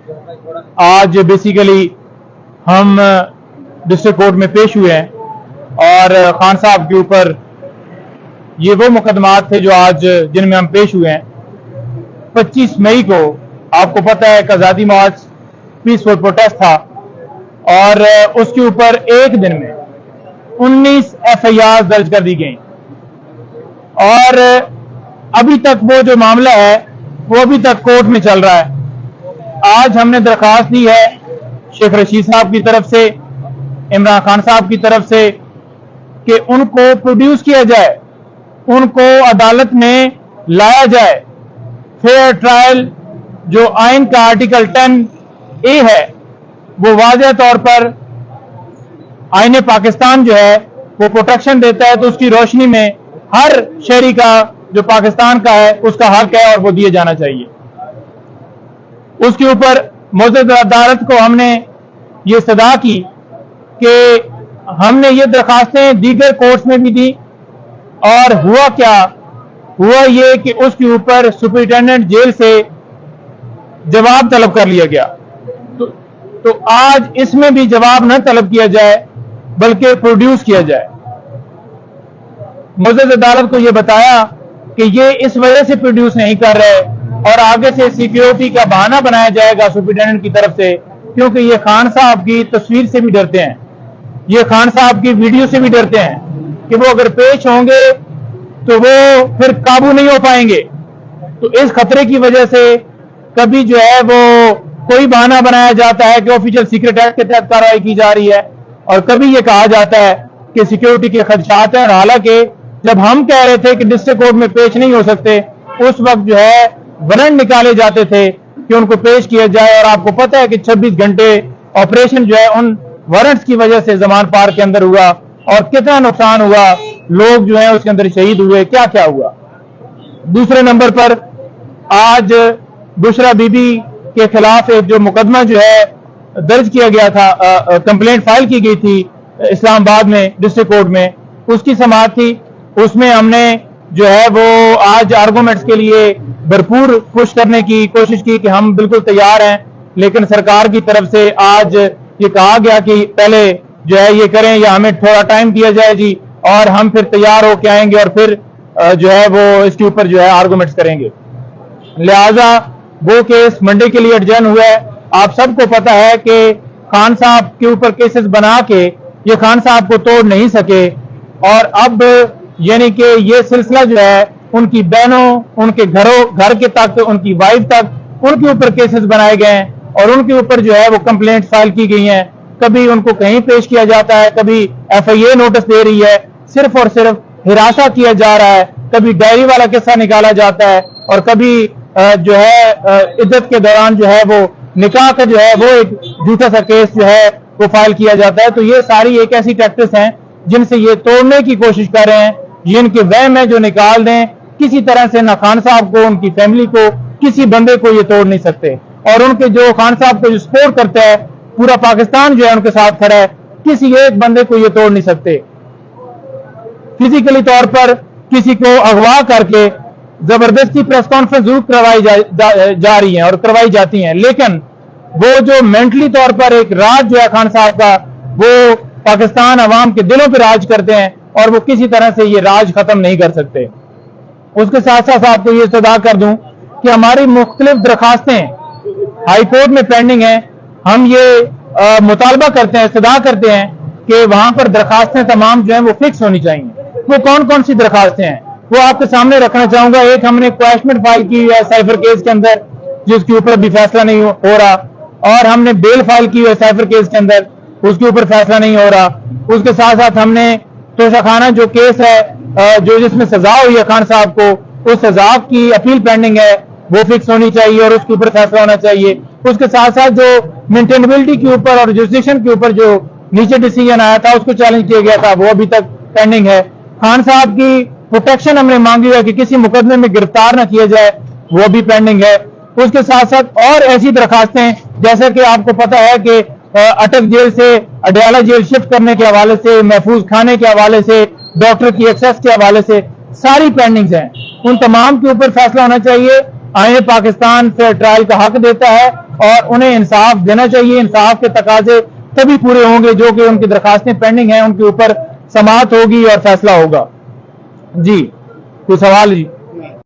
आज बेसिकली हम district court में पेश हुए हैं और खान साहब के ऊपर ये वो मुकदमात थे जो आज जिनमें हम पेश हुए हैं। 25 मई को आपको पता है कि आज़ादी मार्च पीसफुल प्रोटेस्ट था और उसके ऊपर एक दिन में 19 FIR दर्ज कर दी गई और अभी तक वो जो मामला है वो अभी तक कोर्ट में चल रहा है। आज हमने दरखास्त दी है शेख रशीद साहब की तरफ से, इमरान खान साहब की तरफ से कि उनको प्रोड्यूस किया जाए, उनको अदालत में लाया जाए। फेयर ट्रायल जो आइन का आर्टिकल 10A है वो वाज़ेह तौर पर आईने पाकिस्तान जो है वो प्रोटेक्शन देता है, तो उसकी रोशनी में हर शहरी का जो पाकिस्तान का है उसका हक है और वो दिए जाना चाहिए। उसके ऊपर मोअज़्ज़ज़ अदालत को हमने ये सदा की कि हमने ये दरखास्तें दीगर कोर्ट्स में भी दी और हुआ क्या, हुआ ये कि उसके ऊपर सुपरिटेंडेंट जेल से जवाब तलब कर लिया गया। तो आज इसमें भी जवाब न तलब किया जाए बल्कि प्रोड्यूस किया जाए। मोअज़्ज़ज़ अदालत को यह बताया कि ये इस वजह से प्रोड्यूस नहीं कर रहे और आगे से सिक्योरिटी का बहाना बनाया जाएगा सुपरिटेंडेंट की तरफ से, क्योंकि ये खान साहब की तस्वीर से भी डरते हैं, ये खान साहब की वीडियो से भी डरते हैं कि वो अगर पेश होंगे तो वो फिर काबू नहीं हो पाएंगे। तो इस खतरे की वजह से कभी जो है वो कोई बहाना बनाया जाता है कि ऑफिशियल सीक्रेट एक्ट के तहत कार्रवाई की जा रही है और कभी ये कहा जाता है कि सिक्योरिटी के खदशात हैं। और हालांकि जब हम कह रहे थे कि डिस्ट्रिक्ट कोर्ट में पेश नहीं हो सकते, उस वक्त जो है वारंट निकाले जाते थे कि उनको पेश किया जाए। और आपको पता है कि 26 घंटे ऑपरेशन जो है उन वारंट्स की वजह से जमान पार्क के अंदर हुआ और कितना नुकसान हुआ, लोग जो है उसके अंदर शहीद हुए, क्या क्या हुआ। दूसरे नंबर पर आज बुशरा बीबी के खिलाफ एक जो मुकदमा जो है दर्ज किया गया था, कंप्लेंट फाइल की गई थी इस्लामाबाद में डिस्ट्रिक्ट कोर्ट में, उसकी समाअत थी। उसमें हमने जो है वो आज आर्गूमेंट्स के लिए भरपूर पुश करने की कोशिश की कि हम बिल्कुल तैयार हैं, लेकिन सरकार की तरफ से आज ये कहा गया कि पहले जो है ये करें या हमें थोड़ा टाइम दिया जाए जी, और हम फिर तैयार होके आएंगे और फिर जो है वो इसके ऊपर जो है आर्गूमेंट्स करेंगे। लिहाजा वो केस मंडे के लिए एडजर्न हुआ है। आप सबको पता है कि खान साहब के ऊपर केसेस बना के ये खान साहब को तोड़ नहीं सके और अब यानी कि ये सिलसिला जो है उनकी बहनों, उनके घर के तक, उनकी वाइफ तक, उनके ऊपर केसेस बनाए गए हैं और उनके ऊपर जो है वो कंप्लेंट फाइल की गई हैं। कभी उनको कहीं पेश किया जाता है, कभी FIA नोटिस दे रही है, सिर्फ और सिर्फ हिरासा किया जा रहा है, कभी डायरी वाला किस्सा निकाला जाता है और कभी जो है इद्दत के दौरान जो है वो निकाह का जो है वो एक झूठा सा केस जो है वो फाइल किया जाता है। तो ये सारी एक ऐसी टैक्टिस हैं जिनसे ये तोड़ने की कोशिश कर रहे हैं, ये इनके वहम है जो निकाल दें। किसी तरह से ना खान साहब को, उनकी फैमिली को, किसी बंदे को ये तोड़ नहीं सकते। और उनके जो खान साहब को जो सपोर्ट करता है, पूरा पाकिस्तान जो है उनके साथ खड़ा है, किसी एक बंदे को ये तोड़ नहीं सकते। फिजिकली तौर पर किसी को अगवा करके जबरदस्ती प्रेस कॉन्फ्रेंस जरूर करवाई जा रही है और करवाई जाती हैं, लेकिन वो जो मेंटली तौर पर एक राज जो है खान साहब का, वो पाकिस्तान अवाम के दिलों पर राज करते हैं और वो किसी तरह से ये राज खत्म नहीं कर सकते। उसके साथ साथ आपको ये सदा कर दूं कि हमारी मुख्तलिफ दरखास्तें हाई कोर्ट में पेंडिंग हैं। हम ये मुतालबा करते हैं, सदा करते हैं कि वहां पर दरखास्तें तमाम जो है वो फिक्स होनी चाहिए। वो कौन कौन सी दरखास्तें हैं वो आपके सामने रखना चाहूंगा। एक, हमने क्वैशमेंट फाइल की है साइफर केस के अंदर जिसके ऊपर भी फैसला नहीं हो रहा, और हमने बेल फाइल की है साइफर केस के अंदर, उसके ऊपर फैसला नहीं हो रहा। उसके साथ साथ हमने तोशाखाना जो केस है जो जिसमें सजा हुई है खान साहब को, उस सजा की अपील पेंडिंग है, वो फिक्स होनी चाहिए और उसके ऊपर फैसला होना चाहिए। उसके साथ साथ जो मेंटेनेबिलिटी के ऊपर और जुरिसडिक्शन के ऊपर जो नीचे डिसीजन आया था उसको चैलेंज किया गया था, वो अभी तक पेंडिंग है। खान साहब की प्रोटेक्शन हमने मांगी है कि किसी मुकदमे में गिरफ्तार न किया जाए, वो भी पेंडिंग है। उसके साथ साथ और ऐसी दरखास्तें, जैसे कि आपको पता है कि अटक जेल से अडयाला जेल शिफ्ट करने के हवाले से, महफूज खाने के हवाले से, डॉक्टर की एक्सेस के हवाले से सारी पेंडिंग्स हैं। उन तमाम के ऊपर फैसला होना चाहिए आईन पाकिस्तान फेयर ट्रायल का हक देता है और उन्हें इंसाफ देना चाहिए। इंसाफ के तकाजे तभी पूरे होंगे जो कि उनकी दरखास्तें पेंडिंग हैं उनके ऊपर समाअत होगी और फैसला होगा। जी, कोई सवाल जी?